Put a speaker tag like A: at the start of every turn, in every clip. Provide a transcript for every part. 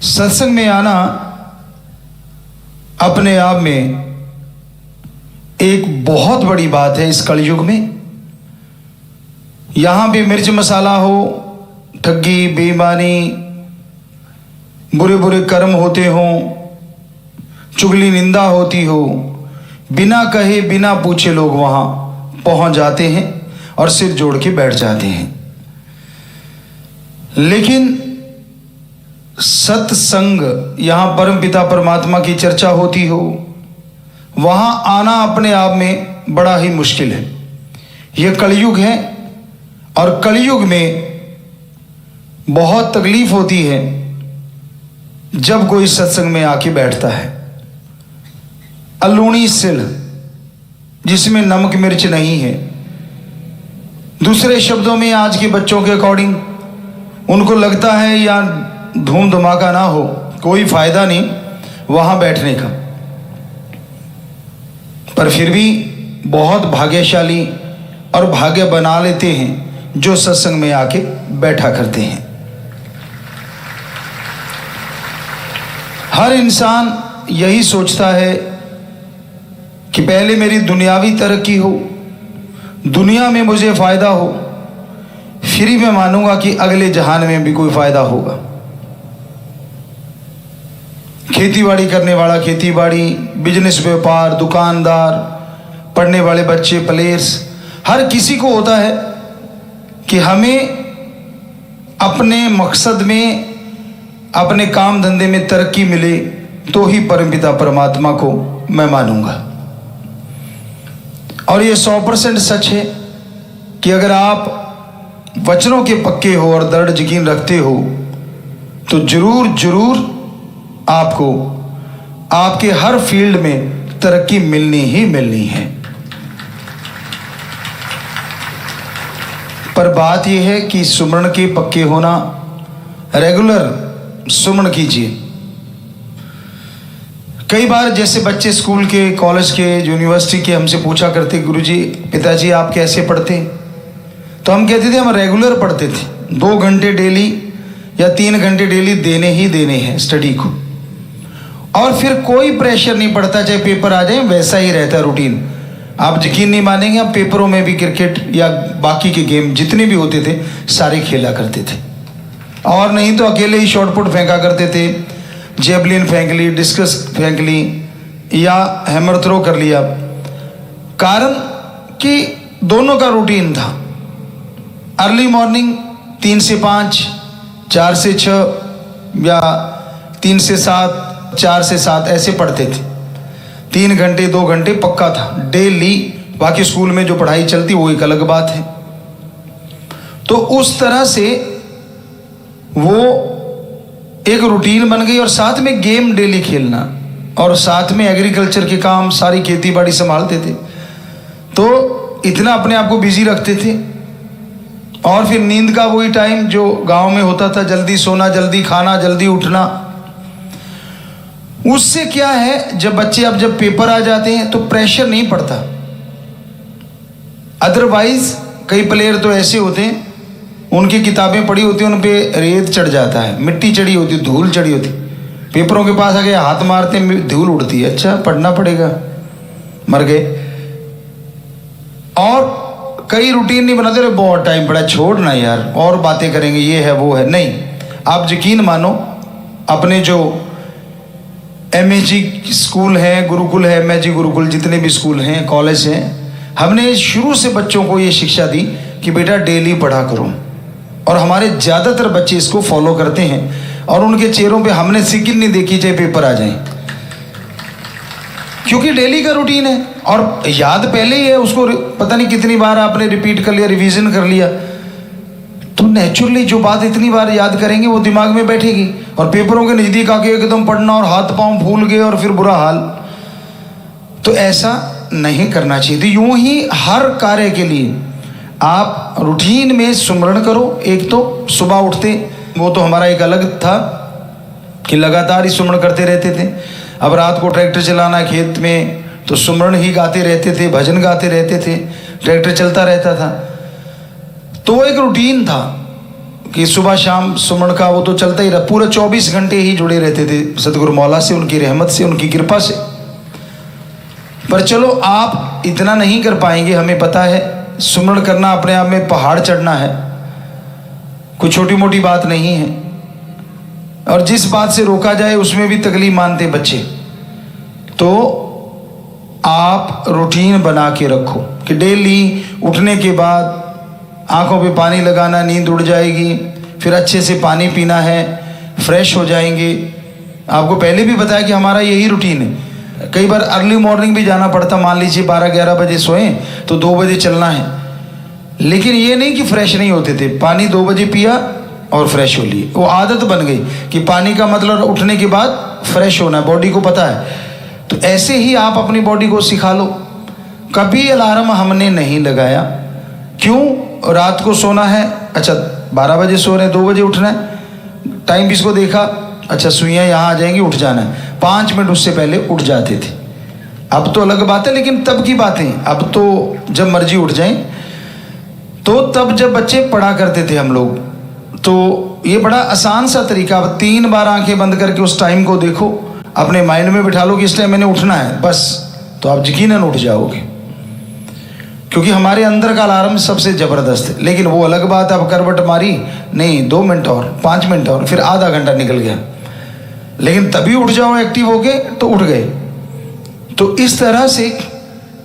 A: सत्संग में आना अपने आप में एक बहुत बड़ी बात है इस कलयुग में। यहां भी मिर्च मसाला हो, ठगी, बेईमानी, बुरे बुरे कर्म होते हों, चुगली निंदा होती हो, बिना कहे बिना पूछे लोग वहां पहुंच जाते हैं और सिर जोड़ के बैठ जाते हैं। लेकिन सत्संग, यहां परमपिता परमात्मा की चर्चा होती हो, वहां आना अपने आप में बड़ा ही मुश्किल है। यह कलयुग है और कलयुग में बहुत तकलीफ होती है जब कोई सत्संग में आके बैठता है। अलूणी सिल जिसमें नमक मिर्च नहीं है। दूसरे शब्दों में आज के बच्चों के अकॉर्डिंग उनको लगता है या धूम धमाका ना हो, कोई फायदा नहीं वहां बैठने का, पर फिर भी बहुत भाग्यशाली और भाग्य बना लेते हैं जो सत्संग में आके बैठा करते हैं। हर इंसान यही सोचता है कि पहले मेरी दुनियावी तरक्की हो, दुनिया में मुझे फायदा हो, फिर ही मैं मानूंगा कि अगले जहान में भी कोई फायदा होगा। खेतीबाड़ी करने वाला खेतीबाड़ी, बिजनेस व्यापार, दुकानदार, पढ़ने वाले बच्चे, प्लेयर्स, हर किसी को होता है कि हमें अपने मकसद में, अपने काम धंधे में तरक्की मिले तो ही परमपिता परमात्मा को मैं मानूंगा। और ये 100% सच है कि अगर आप वचनों के पक्के हो और दृढ़ यकीन रखते हो तो जरूर जरूर आपको आपके हर फील्ड में तरक्की मिलनी ही मिलनी है। पर बात यह है कि सुमरण के पक्के होना, रेगुलर सुमरण कीजिए। कई बार जैसे बच्चे स्कूल के, कॉलेज के, यूनिवर्सिटी के हमसे पूछा करते, गुरुजी, पिताजी आप कैसे पढ़ते? तो हम कहते थे हम रेगुलर पढ़ते थे, 2 घंटे डेली या 3 घंटे डेली देने ही देने हैं स्टडी को, और फिर कोई प्रेशर नहीं पड़ता, चाहे पेपर आ जाए वैसा ही रहता है रूटीन। आप यकीन नहीं मानेंगे, हम पेपरों में भी क्रिकेट या बाकी के गेम जितने भी होते थे सारे खेला करते थे, और नहीं तो अकेले ही शॉर्ट पुट फेंका करते थे, जेवलिन फेंक ली, डिस्कस फेंक ली या हैमर थ्रो कर लिया। कारण कि दोनों का रूटीन था। अर्ली मॉर्निंग 3 से 5, 4 से 6 या 3 से 7, 4 से 7 ऐसे पढ़ते थे। 3 घंटे 2 घंटे पक्का था डेली। बाकी स्कूल में जो पढ़ाई चलती वो एक अलग बात है। तो उस तरह से वो एक रूटीन बन गई, और साथ में गेम डेली खेलना, और साथ में एग्रीकल्चर के काम, सारी खेती बाड़ी संभालते थे। तो इतना अपने आप को बिजी रखते थे। और फिर नींद का वही टाइम जो गांव में होता था, जल्दी सोना, जल्दी खाना, जल्दी उठना। उससे क्या है, जब बच्चे अब जब पेपर आ जाते हैं तो प्रेशर नहीं पड़ता। अदरवाइज कई प्लेयर तो ऐसे होते हैं, उनकी किताबें पढ़ी होती हैं, उन पे रेत चढ़ जाता है, मिट्टी चढ़ी होती, धूल चढ़ी होती, पेपरों के पास आके हाथ मारते हैं, धूल उड़ती है, अच्छा पढ़ना पड़ेगा, मर गए। और कई रूटीन नहीं बनाते, रहे बहुत टाइम पड़ा, छोड़ना यार, और बातें करेंगे, ये है वो है। नहीं, आप यकीन मानो, अपने जो MAG स्कूल हैं, गुरुकुल है, MAG गुरुकुल, जितने भी स्कूल हैं, कॉलेज हैं, हमने शुरू से बच्चों को ये शिक्षा दी कि बेटा डेली पढ़ा करो। और हमारे ज़्यादातर बच्चे इसको फॉलो करते हैं, और उनके चेहरों पे हमने सिकिन नहीं देखी चाहे पेपर आ जाए, क्योंकि डेली का रूटीन है। और याद पहले ही है, उसको पता नहीं कितनी बार आपने रिपीट कर लिया, रिवीजन कर लिया, तो नेचुरली जो बात इतनी बार याद करेंगे वो दिमाग में बैठेगी। और पेपरों के नज़दीक आके एकदम पढ़ना और हाथ पांव फूल गए और फिर बुरा हाल, तो ऐसा नहीं करना चाहिए। तो यूं ही हर कार्य के लिए आप रूटीन में सुमरण करो। एक तो सुबह उठते, वो तो हमारा एक अलग था कि लगातार ही सुमरण करते रहते थे। अब रात को ट्रैक्टर चलाना है खेत में, तो सुमरण ही गाते रहते थे, भजन गाते रहते थे, ट्रैक्टर चलता रहता था। तो वो एक रूटीन था, कि सुबह शाम सुमन का वो तो चलता ही रहा, पूरे 24 घंटे ही जुड़े रहते थे सतगुरु मौला से, उनकी रहमत से, उनकी कृपा से। पर चलो आप इतना नहीं कर पाएंगे, हमें पता है सुमरण करना अपने आप में पहाड़ चढ़ना है, कोई छोटी मोटी बात नहीं है। और जिस बात से रोका जाए उसमें भी तकलीफ मानते बच्चे। तो आप रूटीन बना के रखो कि डेली उठने के बाद आंखों पे पानी लगाना, नींद उड़ जाएगी, फिर अच्छे से पानी पीना है, फ्रेश हो जाएंगे। आपको पहले भी बताया कि हमारा यही रूटीन है। कई बार अर्ली मॉर्निंग भी जाना पड़ता, मान लीजिए 12-11 बजे सोएं तो 2 बजे चलना है, लेकिन ये नहीं कि फ्रेश नहीं होते थे। पानी 2 बजे पिया और फ्रेश हो लिए, वो आदत बन गई कि पानी का मतलब उठने के बाद फ्रेश होना है, बॉडी को पता है। तो ऐसे ही आप अपनी बॉडी को सिखा लो। कभी अलार्म हमने नहीं लगाया, क्यों? रात को सोना है, अच्छा 12 बजे सो रहे हैं, 2 बजे उठना है, टाइम पीस को देखा, अच्छा सुइयाँ यहाँ आ जाएंगी, उठ जाना है, 5 मिनट उससे पहले उठ जाते थे। अब तो अलग बात है, लेकिन तब की बातें, अब तो जब मर्जी उठ जाएं। तो तब जब बच्चे पढ़ा करते थे हम लोग, तो ये बड़ा आसान सा तरीका, अब 3 बार आंखें बंद करके उस टाइम को देखो, अपने माइंड में बिठा लो कि इस टाइम मैंने उठना है, बस, तो आप यकीनन उठ जाओगे। क्योंकि हमारे अंदर का अलार्म सबसे ज़बरदस्त है। लेकिन वो अलग बात, अब करवट मारी, नहीं 2 मिनट और 5 मिनट और, फिर आधा घंटा निकल गया, लेकिन तभी उठ जाओ एक्टिव होके तो उठ गए। तो इस तरह से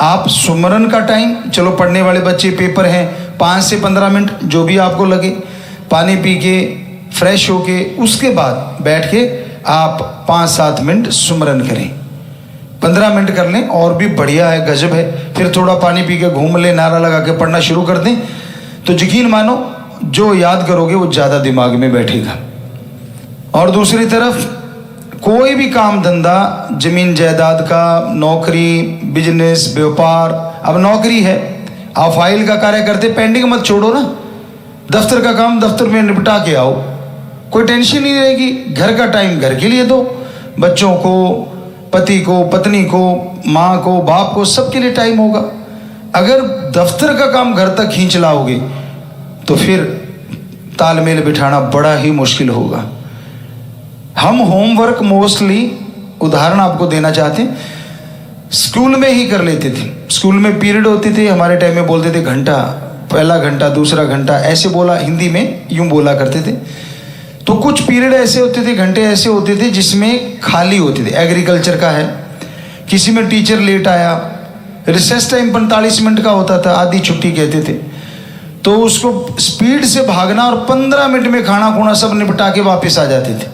A: आप सुमरन का टाइम, चलो पढ़ने वाले बच्चे पेपर हैं, 5 से 15 मिनट जो भी आपको लगे, पानी पी के फ्रेश होके उसके बाद बैठ के आप 5-7 मिनट सुमरन करें, 15 मिनट कर लें और भी बढ़िया है, गजब है। फिर थोड़ा पानी पी के घूम लें, नारा लगा के पढ़ना शुरू कर दें, तो यकीन मानो जो याद करोगे वो ज़्यादा दिमाग में बैठेगा। और दूसरी तरफ कोई भी काम धंधा, जमीन जायदाद का, नौकरी, बिजनेस, व्यापार, अब नौकरी है, आप फाइल का कार्य करते, पेंडिंग मत छोड़ो ना, दफ्तर का काम दफ्तर में निपटा के आओ, कोई टेंशन नहीं रहेगी। घर का टाइम घर के लिए दो, बच्चों को, पति को, पत्नी को, माँ को, बाप को, सबके लिए टाइम होगा। अगर दफ्तर का काम घर तक खींच लाओगे तो फिर तालमेल बिठाना बड़ा ही मुश्किल होगा। हम होमवर्क मोस्टली, उदाहरण आपको देना चाहते हैं, स्कूल में ही कर लेते थे। स्कूल में पीरियड होते थे, हमारे टाइम में बोलते थे घंटा, पहला घंटा, दूसरा घंटा, ऐसे बोला, हिंदी में यूं बोला करते थे। तो कुछ पीरियड ऐसे होते थे, घंटे ऐसे होते थे जिसमें खाली होते थे। एग्रीकल्चर का है, किसी में टीचर लेट आया, रिसेस टाइम 45 मिनट का होता था, आधी छुट्टी कहते थे, तो उसको स्पीड से भागना और 15 मिनट में खाना खूना सब निपटा के वापस आ जाते थे।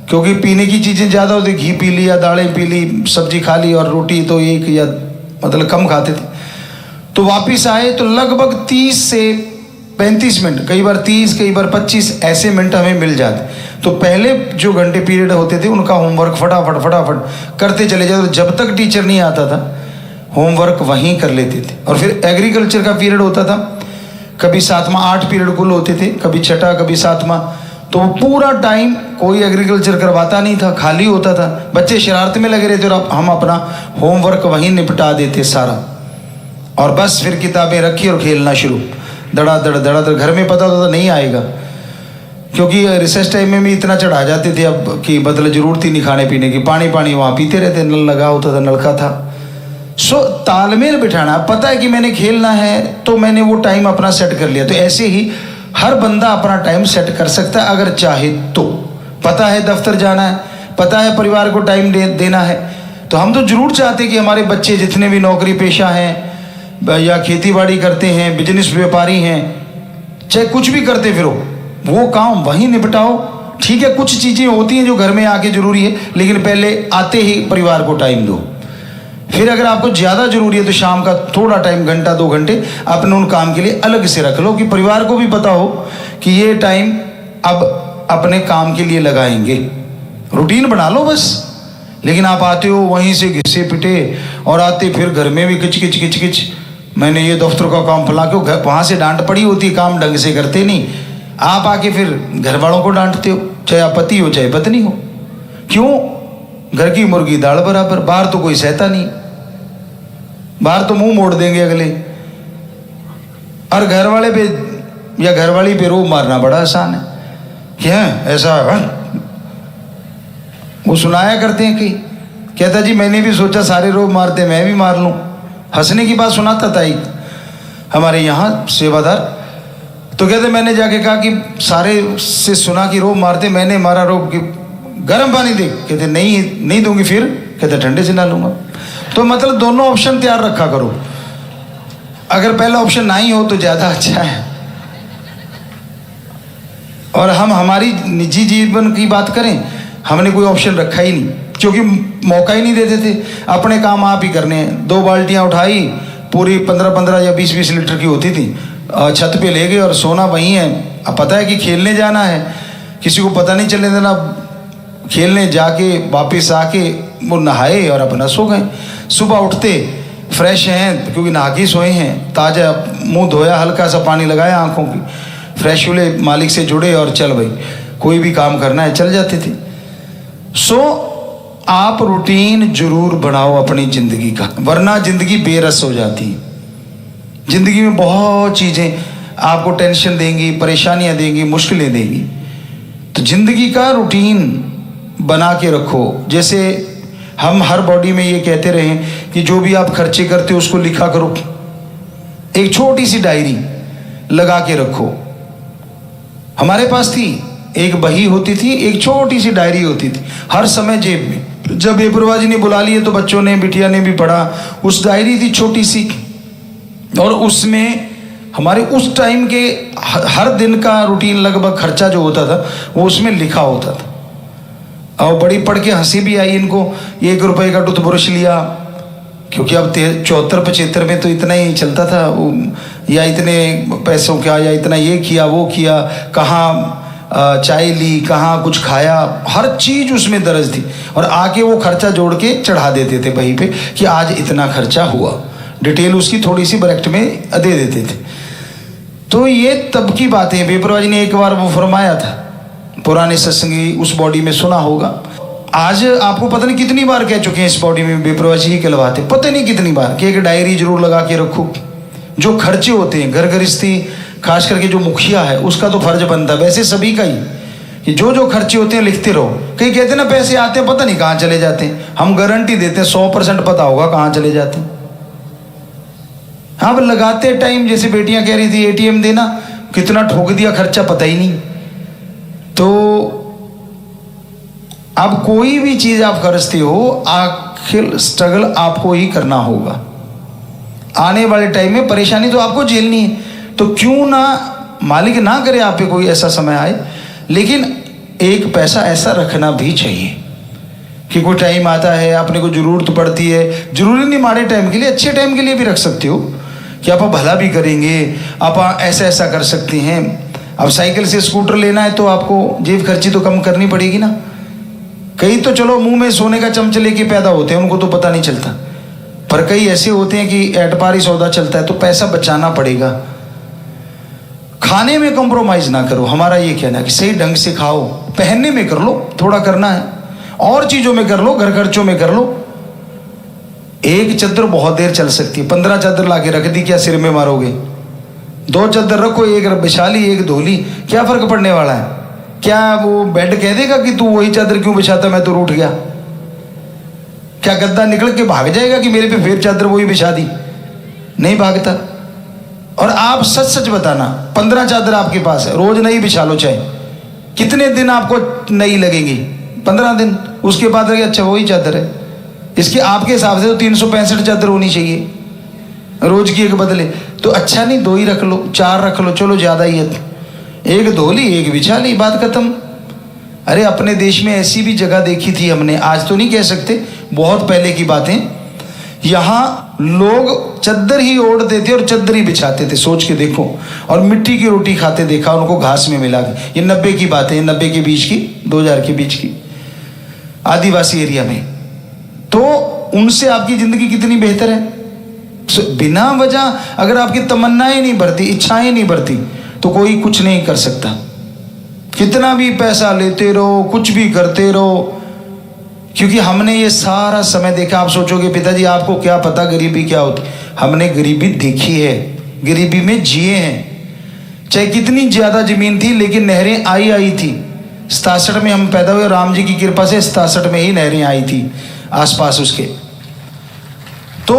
A: क्योंकि पीने की चीज़ें ज़्यादा होती, घी पी लिया, दालें पी ली, सब्जी खा ली, और रोटी तो एक या मतलब कम खाते थे। तो वापस आए तो लगभग 30 से 35 मिनट, कई बार 30, कई बार 25 ऐसे मिनट हमें मिल जाते। तो पहले जो घंटे पीरियड होते थे उनका होमवर्क फटाफट फटाफट करते चले जाते, तो जब तक टीचर नहीं आता था होमवर्क वहीं कर लेते थे। और फिर एग्रीकल्चर का पीरियड होता था, कभी 7वां, 8 पीरियड कुल होते थे, कभी 6ठा, कभी 7वां, तो पूरा टाइम कोई एग्रीकल्चर करवाता नहीं था, खाली होता था, बच्चे शरारत में लगे रहते और हम अपना होमवर्क वहीं निपटा देते सारा, और बस फिर किताबें रखी और खेलना शुरू, धड़ाधड़ धड़ाधड़। घर में पता होता था नहीं आएगा, क्योंकि रिसेस टाइम में भी इतना चढ़ा जाते थे अब कि मतलब जरूरत ही नहीं खाने पीने की, पानी पानी वहाँ पीते रहते, नल लगा होता था, नलका था। सो तालमेल बिठाना, पता है कि मैंने खेलना है तो मैंने वो टाइम अपना सेट कर लिया। तो ऐसे ही हर बंदा अपना टाइम सेट कर सकता है अगर चाहे तो। पता है दफ्तर जाना है, पता है परिवार को टाइम देना है, तो हम तो जरूर चाहते हैं कि हमारे बच्चे जितने भी नौकरी पेशा हैं या खेती बाड़ी करते हैं, बिजनेस व्यापारी हैं, चाहे कुछ भी करते फिरो, वो काम वहीं निपटाओ। ठीक है, कुछ चीज़ें होती हैं जो घर में आके जरूरी है, लेकिन पहले आते ही परिवार को टाइम दो। फिर अगर आपको ज़्यादा जरूरी है तो शाम का थोड़ा टाइम, घंटा 2 घंटे अपने उन काम के लिए अलग से रख लो, कि परिवार को भी पता हो कि ये टाइम अब अपने काम के लिए लगाएंगे। रूटीन बना लो बस। लेकिन आप आते हो वहीं से घिसे पिटे और आते फिर घर में भी किच किच किच किच, मैंने ये दफ्तर का काम फला, क्यों वहाँ से डांट पड़ी होती, काम ढंग से करते नहीं, आप आके फिर घर वालों को डांटते हो, चाहे आप पति हो चाहे पत्नी हो। क्यों? घर की मुर्गी दाल बराबर, बाहर तो कोई सहता नहीं, बाहर तो मुंह मोड़ देंगे अगले, और घर वाले पे या घरवाली पे रोब मारना बड़ा आसान है? क्या ऐसा वो सुनाया करते हैं कि कहता जी मैंने भी सोचा सारे रोब मारते मैं भी मार लूं। हंसने की बात सुनाता था एक हमारे यहाँ सेवादार, तो कहते मैंने जाके कहा कि सारे से सुना कि रोब मारते, मैंने मारा रोब कि गर्म पानी दे। कहते नहीं दूंगी। फिर कहते ठंडे से ना लूंगा। तो मतलब दोनों ऑप्शन तैयार रखा करो, अगर पहला ऑप्शन ना ही हो तो ज़्यादा अच्छा है। और हम हमारी निजी जीवन की बात करें, हमने कोई ऑप्शन रखा ही नहीं, क्योंकि मौका ही नहीं देते थे। अपने काम आप ही करने हैं। 2 बाल्टियाँ उठाई, पूरी 15-15 या 20-20 लीटर की होती थी, छत पे ले गए और सोना वहीं है। अब पता है कि खेलने जाना है, किसी को पता नहीं चलने देना। खेलने जाके वापस आके वो नहाए और अपना सो गए। सुबह उठते फ्रेश हैं क्योंकि नहा के सोए हैं, ताज़ा मुंह धोया, हल्का सा पानी लगाया आँखों की, फ्रेश हुए, मालिक से जुड़े और चल भाई कोई भी काम करना है, चल जाते थे। सो आप रूटीन जरूर बनाओ अपनी ज़िंदगी का, वरना ज़िंदगी बेरस हो जाती है। ज़िंदगी में बहुत चीज़ें आपको टेंशन देंगी, परेशानियां देंगी, मुश्किलें देंगी। तो ज़िंदगी का रूटीन बना के रखो। जैसे हम हर बॉडी में ये कहते रहे कि जो भी आप खर्चे करते हो उसको लिखा करो। एक छोटी सी डायरी लगा के रखो। हमारे पास थी एक बही होती थी, एक छोटी सी डायरी होती थी, हर समय जेब में। जब बेपरवाजी ने बुला लिए तो बच्चों ने, बिटिया ने भी पढ़ा। उस डायरी थी छोटी सी, और उसमें हमारे उस टाइम के हर दिन का रूटीन, लगभग खर्चा जो होता था वो उसमें लिखा होता था। और बड़ी पढ़ के हंसी भी आई इनको। 1 रुपए का टूथब्रश लिया, क्योंकि अब 74-75 में तो इतना ही चलता था, या इतने पैसों का, या इतना ये किया वो किया, कहाँ चाय ली, कहाँ कुछ खाया, हर चीज़ उसमें दर्ज थी। और आके वो खर्चा जोड़ के चढ़ा देते थे वहीं पे कि आज इतना खर्चा हुआ। डिटेल उसकी थोड़ी सी ब्रैकेट में दे देते थे। तो ये तब की बातें। बेपरवाजी ने एक बार वो फरमाया था, पुराने सत्संगी उस बॉडी में सुना होगा। आज आपको पता नहीं कितनी बार कह चुके हैं इस बॉडी में बेपरवाजी ही कहलवाते, पता नहीं कितनी बार कि एक डायरी जरूर लगा के रखो। जो खर्चे होते हैं, घर गृहस्थी खास करके जो मुखिया है उसका तो फर्ज बनता है, वैसे सभी का ही, कि जो जो खर्चे होते हैं लिखते रहो। कहीं कहते हैं ना पैसे आते हैं पता नहीं कहाँ चले जाते हैं, हम गारंटी देते हैं 100% पता होगा कहाँ चले जाते हैं। हाँ, अब लगाते टाइम, जैसे बेटियां कह रही थी एटीएम देना, कितना ठोक दिया खर्चा पता ही नहीं। तो अब कोई भी चीज आप खर्चते हो, आखिर स्ट्रगल आपको ही करना होगा। आने वाले टाइम में परेशानी तो आपको झेलनी है। तो क्यों ना, मालिक ना करे आप पे कोई ऐसा समय आए, लेकिन एक पैसा ऐसा रखना भी चाहिए कि कोई टाइम आता है अपने को जरूरत पड़ती है। जरूरी नहीं माड़े टाइम के लिए, अच्छे टाइम के लिए भी रख सकते हो कि आप भला भी करेंगे, आप ऐसा ऐसा कर सकते हैं। अब साइकिल से स्कूटर लेना है तो आपको जेब खर्ची तो कम करनी पड़ेगी ना। कई तो चलो मुंह में सोने का चमच लेके पैदा होते हैं, उनको तो पता नहीं चलता, पर कई ऐसे होते हैं कि एटपारी सौदा चलता है, तो पैसा बचाना पड़ेगा। खाने में कॉम्प्रोमाइज ना करो, हमारा ये कहना है कि सही ढंग से खाओ। पहनने में कर लो, थोड़ा करना है, और चीजों में कर लो, घर खर्चों में कर लो। एक चादर बहुत देर चल सकती है, 15 चादर लाके रख दी, क्या सिर में मारोगे? 2 चादर रखो, एक बिछा ली, एक धो ली, क्या फर्क पड़ने वाला है? क्या वो बेड कह देगा कि तू वही चादर क्यों बिछाता, मैं तो रूठ गया? क्या गद्दा निकल के भाग जाएगा कि मेरे पे फिर चादर वही बिछा दी? नहीं भागता। और आप सच सच बताना, 15 चादर आपके पास है, रोज नई बिछा लो, चाहे कितने दिन आपको नई लगेंगी? 15 दिन। उसके बाद लगे अच्छा वही चादर है। इसके आपके हिसाब से तो 365 चादर होनी चाहिए रोज की, एक बदले तो अच्छा नहीं, 2 ही रख लो, 4 रख लो, चलो ज्यादा ही है, एक धो ली, एक बिछा ली, बात खत्म। अरे अपने देश में ऐसी भी जगह देखी थी हमने, आज तो नहीं कह सकते, बहुत पहले की बातें। यहाँ लोग चादर ही ओढ़ते थे और चादर ही बिछाते थे, सोच के देखो। और मिट्टी की रोटी खाते देखा उनको घास में मिला के। ये 90 की बात है, 90 के बीच की, 2000 के बीच की, आदिवासी एरिया में। तो उनसे आपकी जिंदगी कितनी बेहतर है। बिना वजह अगर आपकी तमन्नाएं नहीं बढ़ती, इच्छाएं नहीं बढ़ती, तो कोई कुछ नहीं कर सकता। कितना भी पैसा लेते रहो, कुछ भी करते रहो, क्योंकि हमने ये सारा समय देखा। आप सोचोगे पिताजी आपको क्या पता गरीबी क्या होती, हमने गरीबी देखी है, गरीबी में जिए हैं। चाहे कितनी ज्यादा जमीन थी, लेकिन नहरें आई थी। 67 में हम पैदा हुए, राम जी की कृपा से 67 में ही नहरें आई थी आसपास उसके। तो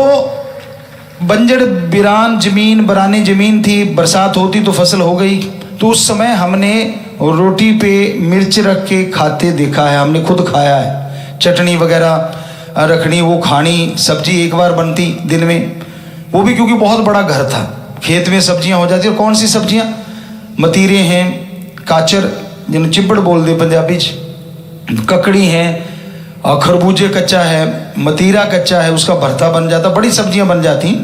A: बंजर बिरान जमीन, बरानी जमीन थी, बरसात होती तो फसल हो गई। तो उस समय हमने रोटी पे मिर्च रख के खाते देखा है, हमने खुद खाया है। चटनी वगैरह रखनी, वो खानी, सब्जी एक बार बनती दिन में, वो भी क्योंकि बहुत बड़ा घर था, खेत में सब्जियां हो जाती। और कौन सी सब्जियां? मतीरे हैं, काचर जिन्हें चिब्बड़ बोल दे पंजाबी च, ककड़ी हैं, और खरबूजे कच्चा है, मतीरा कच्चा है, उसका भरता बन जाता, बड़ी सब्जियां बन जाती।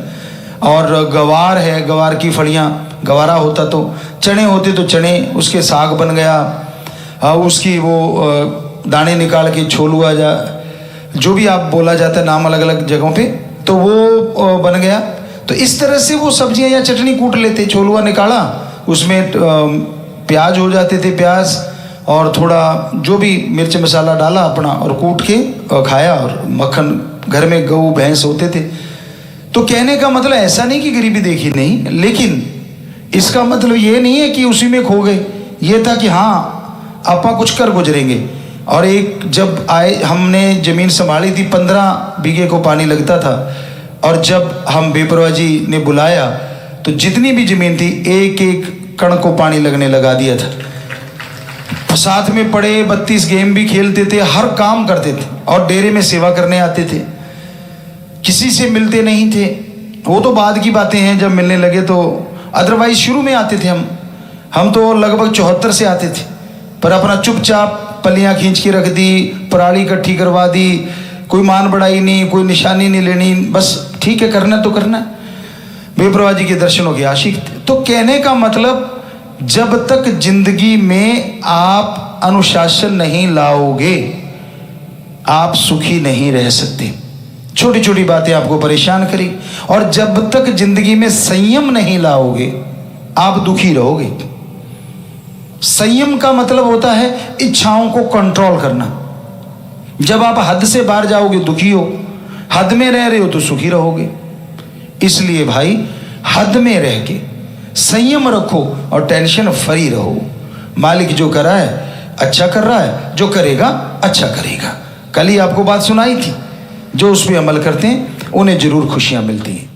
A: और गवार है, गवार की फलियां, गवारा होता तो, चने होते तो चने, उसके साग बन गया, उसकी वो दाने निकाल के छोलुआ, जो भी आप बोला जाता है नाम अलग अलग जगहों पे, तो वो बन गया। तो इस तरह से वो सब्जियां या चटनी कूट लेते, छोलुआ निकाला, उसमें प्याज हो जाते थे, प्याज और थोड़ा जो भी मिर्च मसाला डाला अपना, और कूट के खाया। और मक्खन, घर में गऊ भैंस होते थे। तो कहने का मतलब ऐसा नहीं कि गरीबी देखी नहीं, लेकिन इसका मतलब ये नहीं है कि उसी में खो गए। ये था कि हाँ आपा कुछ कर गुजरेंगे। और एक जब आए, हमने ज़मीन संभाली थी, 15 बीघे को पानी लगता था। और जब हम बेपरवाह जी ने बुलाया तो जितनी भी ज़मीन थी एक एक कण को पानी लगने लगा दिया था। साथ में पड़े 32 गेम भी खेलते थे, हर काम करते थे, और डेरे में सेवा करने आते थे। किसी से मिलते नहीं थे, वो तो बाद की बातें हैं जब मिलने लगे। तो अदरवाइज शुरू में आते थे हम तो लगभग 74 से आते थे, पर अपना चुपचाप पलियां खींच के रख दी, पराली इकट्ठी करवा दी, कोई मान बढ़ाई नहीं, कोई निशानी नहीं लेनी, बस ठीक है करना तो करना। बेपरवाह जी के दर्शनों के आशिक थे। तो कहने का मतलब, जब तक जिंदगी में आप अनुशासन नहीं लाओगे, आप सुखी नहीं रह सकते। छोटी छोटी बातें आपको परेशान करी। और जब तक जिंदगी में संयम नहीं लाओगे, आप दुखी रहोगे। संयम का मतलब होता है इच्छाओं को कंट्रोल करना। जब आप हद से बाहर जाओगे दुखी हो, हद में रह रहे हो तो सुखी रहोगे। इसलिए भाई हद में रह के संयम रखो और टेंशन फ्री रहो। मालिक जो कर रहा है अच्छा कर रहा है, जो करेगा अच्छा करेगा। कल ही आपको बात सुनाई थी, जो उस पर अमल करते हैं उन्हें जरूर खुशियां मिलती हैं।